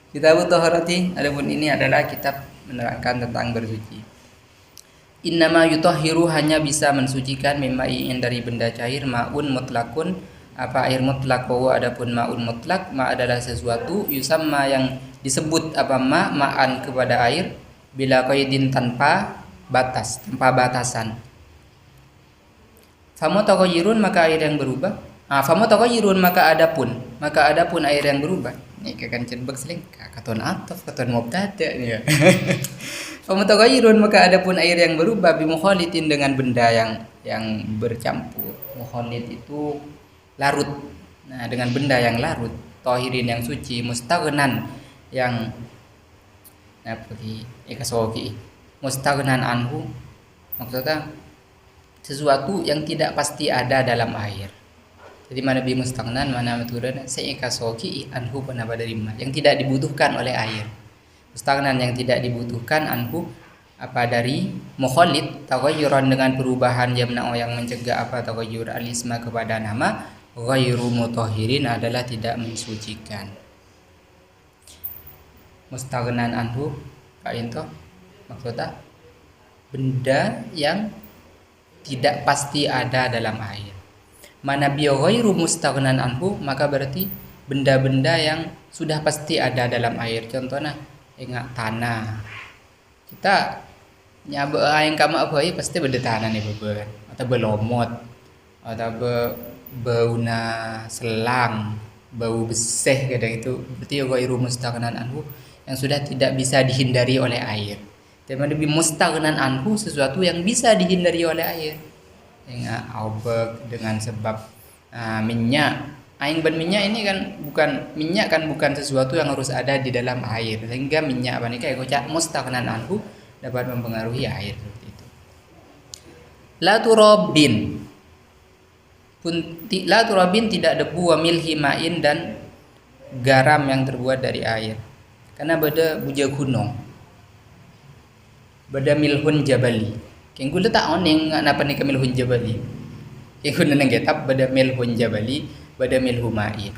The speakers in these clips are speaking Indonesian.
Kitab Taharati, adapun ini adalah kitab menerangkan tentang bersuci. Innama yutahhiru, hanya bisa mensucikan mimai'in dari benda cair, ma'un mutlakun, apa air mutlak, bahwa adapun ma'un mutlak, ma adalah sesuatu yusamma yang disebut apa ma'an kepada air, bila qaidin tanpa batas, tanpa batasan. Famu taghayyurun, maka air yang berubah. Famu taghayyurun, maka adapun air yang berubah. Ini kan cenbek seling katon ataf katon mubtada ya. Famu taghayyurun, maka adapun air yang berubah bimukhalitin dengan benda yang bercampur. Mukhalid itu larut. Nah, dengan benda yang larut, tahirin yang suci, mustaghnan yang seperti ikasoki. Mustaghnan anhu, maksudnya sesuatu yang tidak pasti ada dalam air. Jadi mana bi mustaghnan, mana maturan saikasoki anhu panaba dari yang tidak dibutuhkan oleh air. Mustaghnan yang tidak dibutuhkan, anhu apa dari mukhalid, taghayyuran dengan perubahan yamna yang mencegah apa taghayyur alisma kepada nama, ghairu mutahhirin adalah tidak mensucikan. Mustaghnan anhu Pak Into maksudnya benda yang tidak pasti ada dalam air. Mana bi ghairu mustaghnan anhu, maka berarti benda-benda yang sudah pasti ada dalam air. Contohnya ingat tanah. Kita nyabe aing kama apa pasti beda tanah nih beber atau belomot atau bauna selang, bau beseh kadang itu berarti ghairu mustaghnan anhu, yang sudah tidak bisa dihindari oleh air. Dan lebih mustaghnan anhu, sesuatu yang bisa dihindari oleh air. Dengan aubek dengan sebab minyak. Aing ban minyak ini kan bukan sesuatu yang harus ada di dalam air. Sehingga minyak apa nih kayak kocak mustaghnan anhu dapat mempengaruhi air seperti itu. La turabin. La turabin tidak debu, wa milhi ma'in dan garam yang terbuat dari air. Karena beda buja gunung. Beda milhun jabali. Keng gula tak oneng napa ni milhun jabali. Keng gula nang kitab beda milhun jabali, beda milhu ma'in.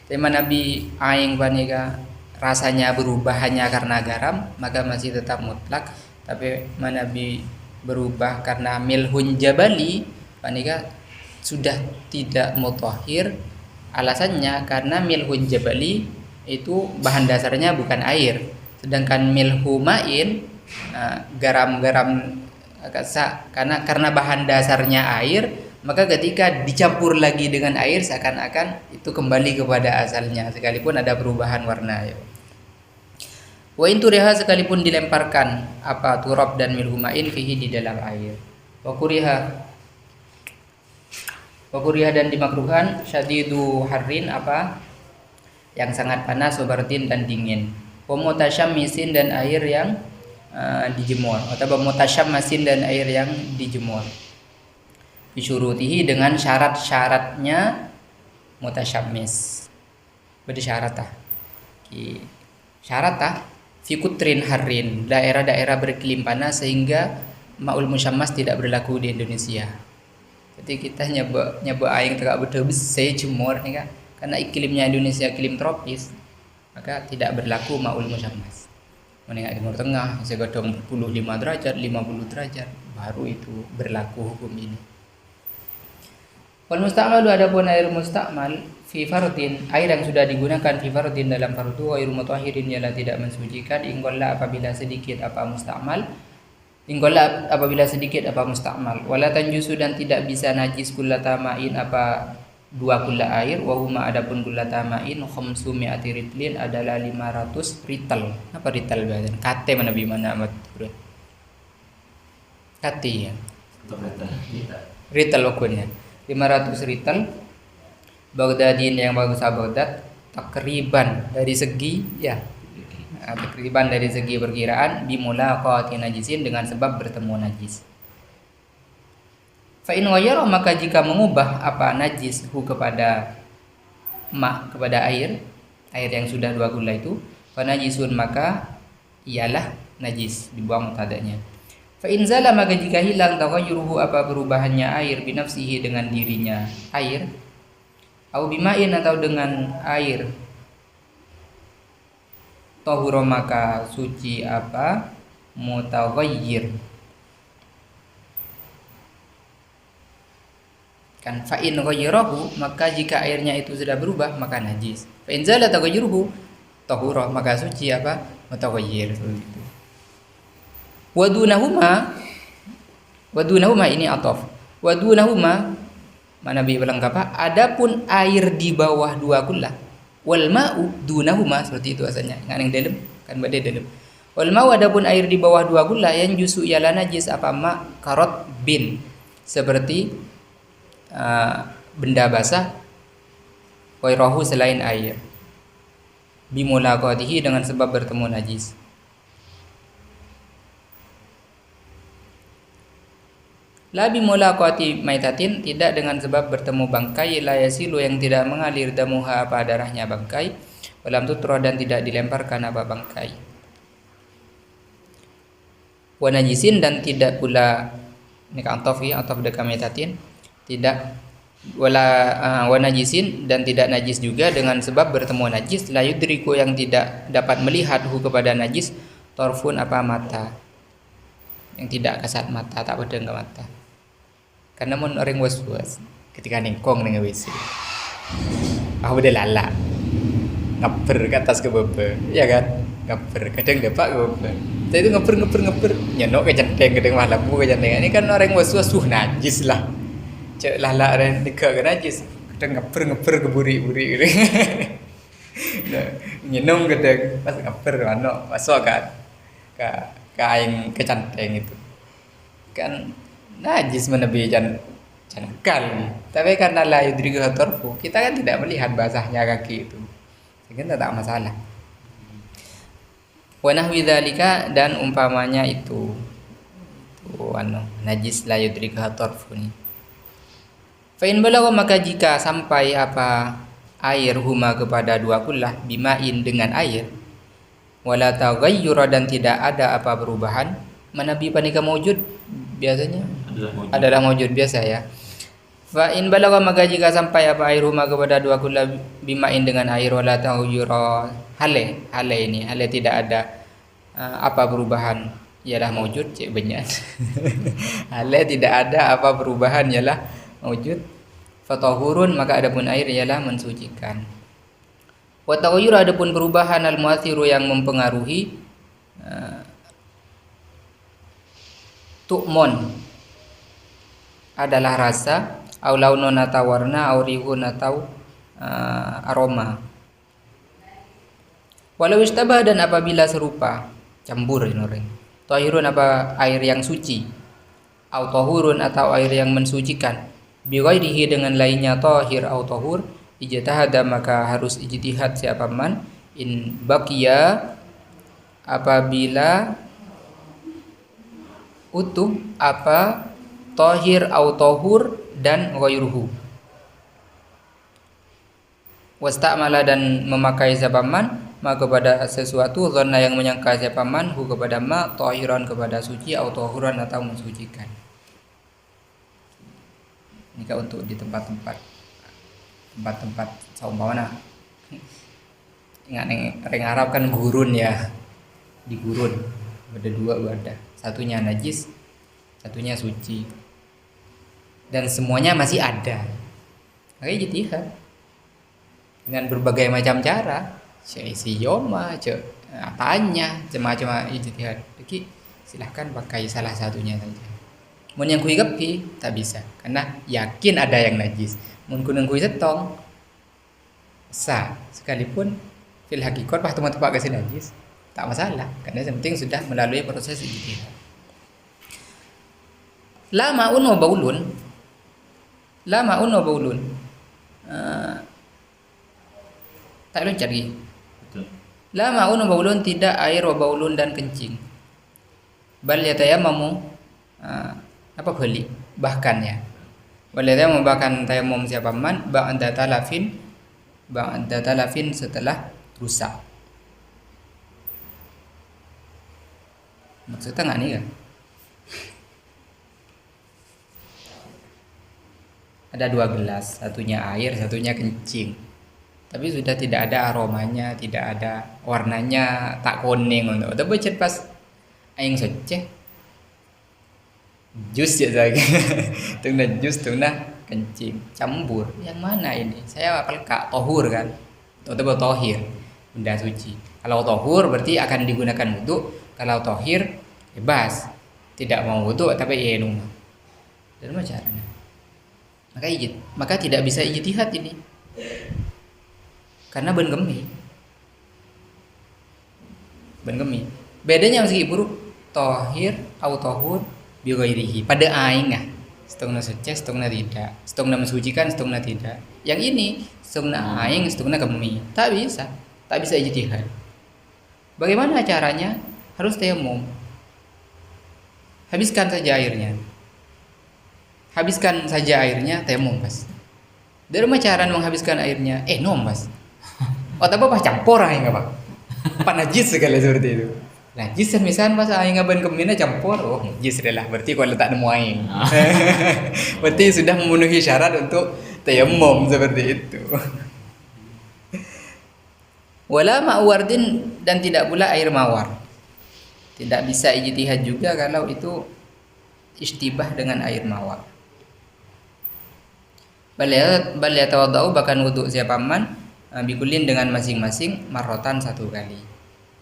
Tema Nabi aing panika rasanya berubah hanya karena garam, maka masih tetap mutlak. Tapi Nabi berubah karena milhun jabali, panika sudah tidak mutahhir. Alasannya karena milhun jabali itu bahan dasarnya bukan air, sedangkan milhu ma'in garam-garam karena bahan dasarnya air, maka ketika dicampur lagi dengan air seakan-akan itu kembali kepada asalnya sekalipun ada perubahan warna. Wa in turiha, sekalipun dilemparkan apa turab dan milhu ma'in fihi di dalam air. Wa kuriha dan dimakruhkan syadidu harrin apa yang sangat panas, wabartin dan dingin, mutasyammisin dan air yang dijemur, atau mutasyammasin dan air yang dijemur, bisyurutihi dengan syarat-syaratnya mutasyammis. Bersyarat fi kutrin harrin, daerah-daerah beriklim panas sehingga ma'ul musyammas tidak berlaku di Indonesia. Jadi kita nyoba aing tegak betul bisa jemur nih kan. Karena iklimnya Indonesia iklim tropis, maka tidak berlaku ma'ul musyammas. Menengah Timur Tengah segadong 45 derajat, 50 derajat, baru itu berlaku hukum ini. Wal musta'malu, adapun air musta'mal fi fardin, air yang sudah digunakan fi fardin dalam fardu, air mutahhirin ialah tidak mensucikan, inggolla apabila sedikit apa musta'mal, wala tanjusu dan tidak bisa najis kullata ma'in apa dua kulla air, wahuma adapun kullata ma'in khamsu mi'ati ritlin adalah 500 rital. Apa rital bahasa? Kate mana bi mana amat bro? Kate ya. Rital ukurnya 500 rital. Baghdadin yang bagus Baghdad takriban dari segi perkiraan bimulaqati najisin dengan sebab bertemu najis. Fa in ghayyara, maka jika mengubah apa najis kepada air yang sudah dua gula itu, fa najisun, maka ialah najis, dibuang tadanya. Fa in zala, maka jika hilang taghayyuruhu apa perubahannya air binafsihi dengan dirinya air, au bima'in atau dengan air, tahura maka suci apa mutaghayyir. Kan fa in ghayyarahu, maka jika airnya itu sudah berubah maka najis. Fa in zala taghayyuruhu tahura, maka suci apa mutaghayyir gitu. Wadunahuma ini ataf. Wadunahuma mana bi pelengkap apa? Adapun air di bawah dua kullah. Wal ma'u dunahuma, seperti itu asalnya. Yang dalam kan badai dalam. Wal ma'u adapun air di bawah dua kullah yang jusu ialah najis apa ma karot bin, seperti benda basah wairahu selain air, bimulaqatihi dengan sebab bertemu najis. La bimulaqati maitatin, tidak dengan sebab bertemu bangkai, la yasilu yang tidak mengalir damuha apa darahnya bangkai, walam tutra dan tidak dilemparkan apa bangkai. Wa najisin dan tidak pula ini ka'antaf ya, ataf deka maitatin, tidak wa najisin dan tidak najis juga dengan sebab bertemu najis, la yudriku yang tidak dapat melihat hu kepada najis, torfun apa mata, yang tidak kasat mata, tak pedeng ke mata. Karena mun orang was-was ketika ningkong dengan WC, aku udah lala ngeper ke atas ke bawah, ya kan, ngeper kadang dapat ke bawah, saya itu ngeper nyenok ke janteng kadang malam ke janteng. Ini kan orang was-was najis lah, cek lala orang nikah ke najis, kadang ngeper ke buri gitu. Nah, nyenong kadang pas ngeper mana masuk kan ke aing ke janteng itu kan najis menebi kal. Tapi karena la yudriku tarfu, kita kan tidak melihat basahnya kaki itu, sehingga tak masalah. Wa nahwi dzalika, dan umpamanya itu najis la yudriku tarfu ni. Fa in balagha, maka jika sampai apa air huma kepada dua kullah bimain dengan air, wala taghayyura dan tidak ada apa perubahan, manabi panika maujud biasanya adalah maujud biasa ya. Fa in balagha, maka jika sampai apa air huma kepada dua kullah bimain dengan air, wala taghayyura hale ini hale tidak ada apa perubahan, ialah maujud cek banyak. Hale tidak ada apa perubahan ialah maujud. Fatahurun, maka adapun air ialah mensucikan. Wa taghayyur, adapun perubahan al muathiru yang mempengaruhi, tu'mon adalah rasa, au launun atau warna, au rihun atau aroma. Walau istabah, dan apabila serupa, campur ini. Tahirun apa air yang suci, au tahurun atau air yang mensucikan, bi ghairihi dengan lainnya tahir au tahur, ijtihada maka harus ijtihad siapa man, in baqiya apabila utuh apa tahir au tahur dan ghairuhu, wastamala dan memakai siapa man ma kepada sesuatu, dhanna yang menyangka siapa man hu kepada ma tahiran kepada suci, au tahuran atau mensucikan. Ini kan untuk di tempat-tempat saumpamana ingat ring Arab kan gurun ya, di gurun ada dua wadah, satunya najis, satunya suci, dan semuanya masih ada. Makanya ijtihad dengan berbagai macam cara, siyoma, apanya, macam-macam ijtihad. Jadi silahkan pakai salah satunya saja. Mun yang kui gepi tak bisa, karena yakin ada yang najis. Mun kuneng kui setong sah, sekalipun fil hakikat pas teman-teman kasih najis tak masalah, karena yang penting sudah melalui proses ijtihad. La ma'un wa baulun, tak loncat lagi. La ma'un wa baulun, tidak air wa baulun dan kencing. Bal yatayammamu, apa beli bahkannya. Walidha membahkan tayamum siapa man ba'da talafin setelah rusak. Maksudnya nggak nih kan? Ada dua gelas, satunya air, satunya kencing. tapi sudah tidak ada aromanya, tidak ada warnanya, tak kuning untuk. Tapi cet pas aing seceh jus ya saya. Tungna jus, tungna kencing, campur. Yang mana ini? Saya apal kak tohur kan, atau tohir, benda suci. Kalau tohur berarti akan digunakan wudhu. Kalau tohir bebas, tidak mau wudhu tapi ya numah. Dan macam caranya? Maka tidak bisa ijtihad ini. Karena ben gemi. Bedanya meski buruk tohir au tohur bi ghairihi. Pada aing setengah suci, setengah tidak. Setengah mensucikan, setengah tidak. Yang ini setengah aing, setengah gemi. Tak bisa ijtihad. Bagaimana caranya? Harus tayamum. Habiskan saja airnya, tayamum pas. Dari mana cara menghabiskan airnya? Nom pas. Apa campur aing apa? Najis segala seperti itu. Najis misalnya pas aing ngaban kemina campur, najis adalah berarti kalau tak nemu aing. Berarti sudah memenuhi syarat untuk tayamum seperti itu. Wala ma'wardin, dan tidak pula air mawar. Tidak bisa ijtihad juga kalau itu istibah dengan air mawar. Bal yatawaddau, bahkan wudu siapa man bikulin dengan masing-masing marotan 1 kali.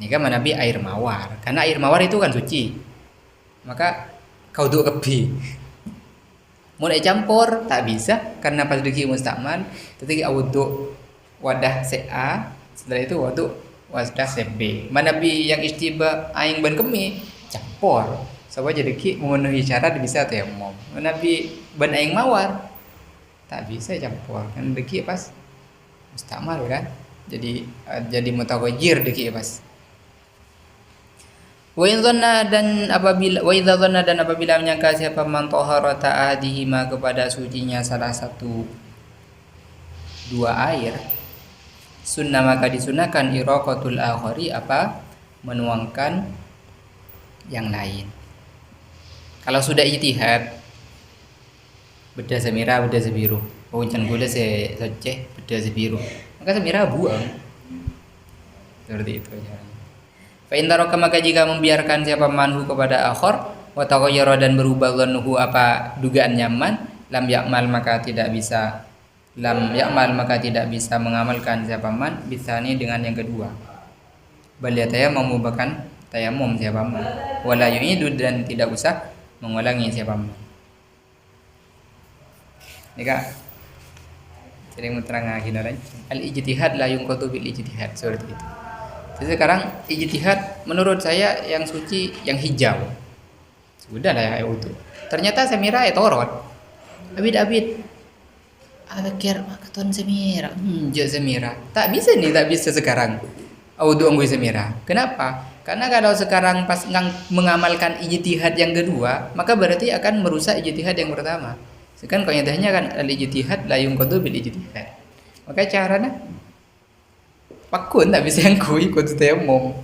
Ini kan manabi air mawar, karena air mawar itu kan suci. Maka kau wudu kebi. Mulai campur tak bisa karena pas diki mustakmal, tetapi wudu wadah CA, setelah itu wudu wadah CB. Manabi yang istibah aing ban kemi campur. Sebab jadi ki memenuhi syarat bisa tayamum. Manabi ban aing mawar tak bisa campur kan deki pas mustakmal kan, jadi mutawajjir deki pas. Wa idza dhanna dan apabila menyangka siapa man taharata ahadihima, kepada sucinya salah satu 2 air, sunnah maka disunahkan iraqatul akhari, menuangkan yang lain. Kalau sudah ijtihad beda semira beda sebiru, puncan gula seceh beda sebiru, maka semira buang. Seperti itu caranya. Fa in taraka, maka jika membiarkan siapa manhu kepada akhar, wa taghayyara dan berubah dhannuhu dugaan nyaman, lam ya'mal maka tidak bisa mengamalkan siapa man bisani dengan yang kedua. Bal yatayammum, bahkan tayamum siapa man, wala yu'idu, dan tidak usah mengulangi siapa man. Nika sering menerangkan orang al-ijtihad la yunqatu bil ijtihad, seperti itu. Jadi sekarang ijtihad menurut saya yang suci yang hijau. Sudah lah ya itu. Ternyata semira torot. Abid kira makaton semira. Semira. Tak bisa sekarang. Audu anggo semira. Kenapa? Karena kalau sekarang pas mengamalkan ijtihad yang kedua, maka berarti akan merusak ijtihad yang pertama. Sekarang kaidahnya kan al-ijtihad la yunqadu bil ijtihad. Maka caranya pakun tak bisa yang ikut tayamum.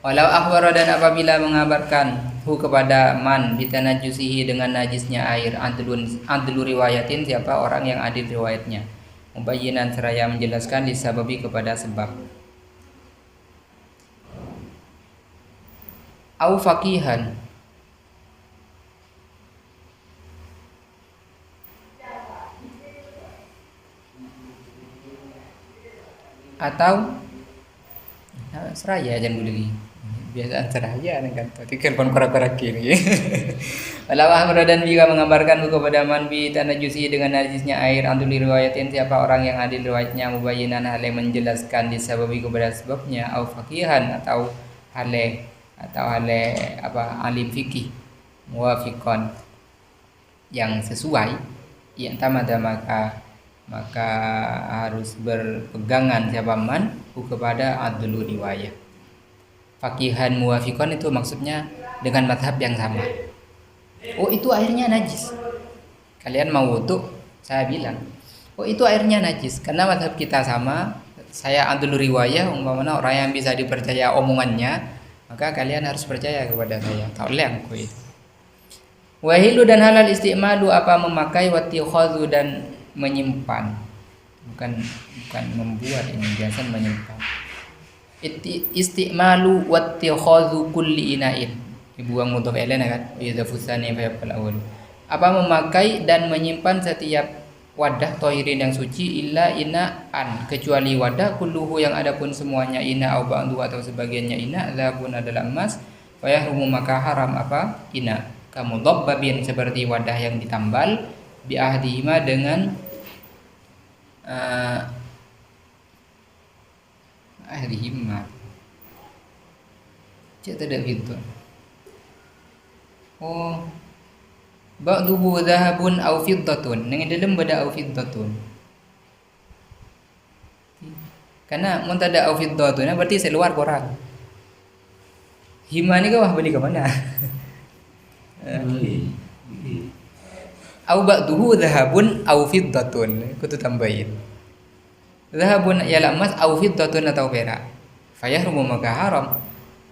Walau akhbara, dan apabila mengabarkan kepada man bitanajusihi dengan najisnya air, adlu riwayatin, siapa orang yang adil riwayatnya, mubayyinan seraya menjelaskan disababi kepada sebab, au faqihan, atau seraya jangan lagi biasa seraya kan tadi kan korak-korak gini. Walau ahmad, dan jika mengabarkan kepada man bi tanajusi dengan najisnya air, antul riwayatin, siapa orang yang adil riwayatnya, mubayyinan hale menjelaskan disababi kepada sebabnya, au faqihan, atau hale alim fikih, muwafiqan, yang sesuai, yang tamada, maka harus berpegangan siapa man kepada adlu riwayat. Faqihan muwafiqan itu maksudnya dengan mazhab yang sama. Itu airnya najis. Kalian mau wudu, saya bilang, itu airnya najis karena mazhab kita sama. Saya adlu riwayat, umpamanya orang yang bisa dipercaya omongannya, maka kalian harus percaya kepada saya. Tak boleh aku itu. Wahilu, dan halal istimalu, memakai, wattikhadhu, dan menyimpan. bukan membuat, ini biasa menyimpan. Istimalu wattikhadhu kulli ina'in, dibuang mudhaf ilaih kan, idza fusani fa yaqul awal. Apa memakai dan menyimpan setiap wadah tohirin yang suci, illa ina'an, kecuali wadah, kulluhu yang adapun semuanya, ina au ba'du atau sebagiannya ina, dzabun adalah emas, wa yahrumu maka haram apa ina, kamu dhabbabin seperti wadah yang ditambal, bi ahdihima dengan ahdihima, cek tidak gitu. Oh, ba'duhu dhahabun au fiddatun, nang dalam beda au fiddatun. Karena mun tada au fiddatun berarti seluar korang. Hima ni kau beli ke mana? Au ba'duhu dhahabun au fiddatun, kutu tambahin. Dhahabun ialah emas, au fiddatun atau perak. Fayahrumu maka haram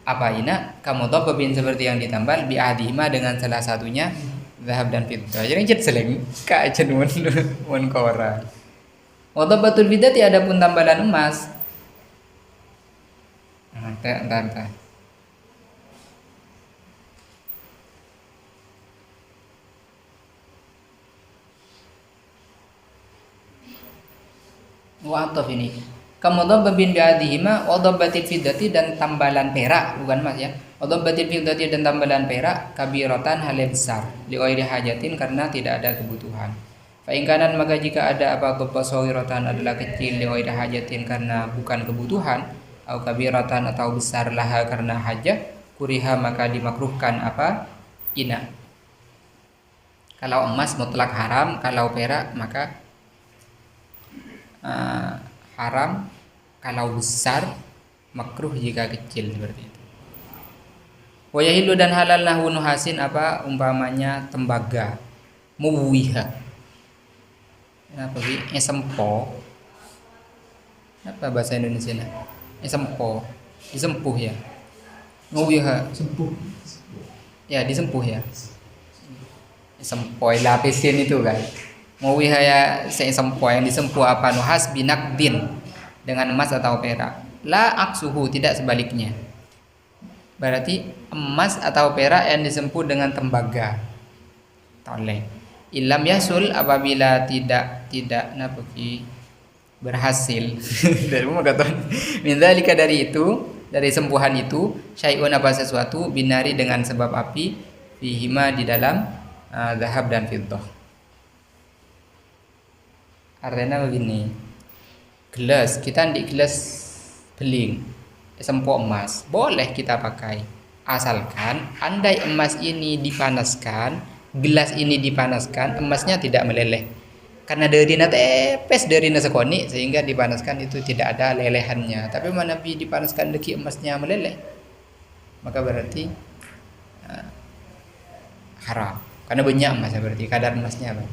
apa ina, kamu dhabbabin seperti yang ditambal, bi ahdihima dengan salah satunya, dhahab dan fiddah. Jadi jet seleng ka ajen mun kora. Wa dhabbatul fiddati adapun tambalan emas. Entah. Wa ataf ini. Kamu dhabbabin bi adihima wa dhabbatil fiddati dan tambalan perak, bukan emas ya. Wa dhabbatil fiddati dan tambalan perak, kabiratan hal besar, li ghairi hajatin karena tidak ada kebutuhan. Fa in kanan maka jika ada apa dhabba saghiratan adalah kecil, li ghairi hajatin karena bukan kebutuhan, au kabiratan atau besar laha karena hajat, kuriha maka dimakruhkan apa ina. Kalau emas mutlak haram, kalau perak maka haram, kalau besar makruh jika kecil, seperti itu. Wa yahilu dan halal lahu nuhasin apa umpamanya tembaga, muwiha. Apa sih? Sempo. Apa bahasa Indonesia nya? Sempo. Disempuh ya. Muwiha. Sempuh. Ya, disempuh ya. Sempo lapisin itu kan. Muwiha ya sempo yang disempuh apa nuhas binakdin dengan emas atau perak. La aksuhu, tidak sebaliknya. Berarti emas atau perak yang disempuh dengan tembaga. Toleh. Ilam yasul apabila tidak nabuki berhasil. Dari mana kata? Min dzalika dari itu, dari sempuhan itu, syai'un apa sesuatu binari dengan sebab api, fihima di dalam zahab dan fiddah. Artinya begini, gelas kita di gelas beling, sempok emas boleh kita pakai, asalkan andai emas ini dipanaskan, gelas ini dipanaskan, emasnya tidak meleleh, karena derina tepes derina sekoni sehingga dipanaskan itu tidak ada lelehannya. Tapi mana dipanaskan deki emasnya meleleh, maka berarti haram, karena banyak emas, berarti kadar emasnya apa?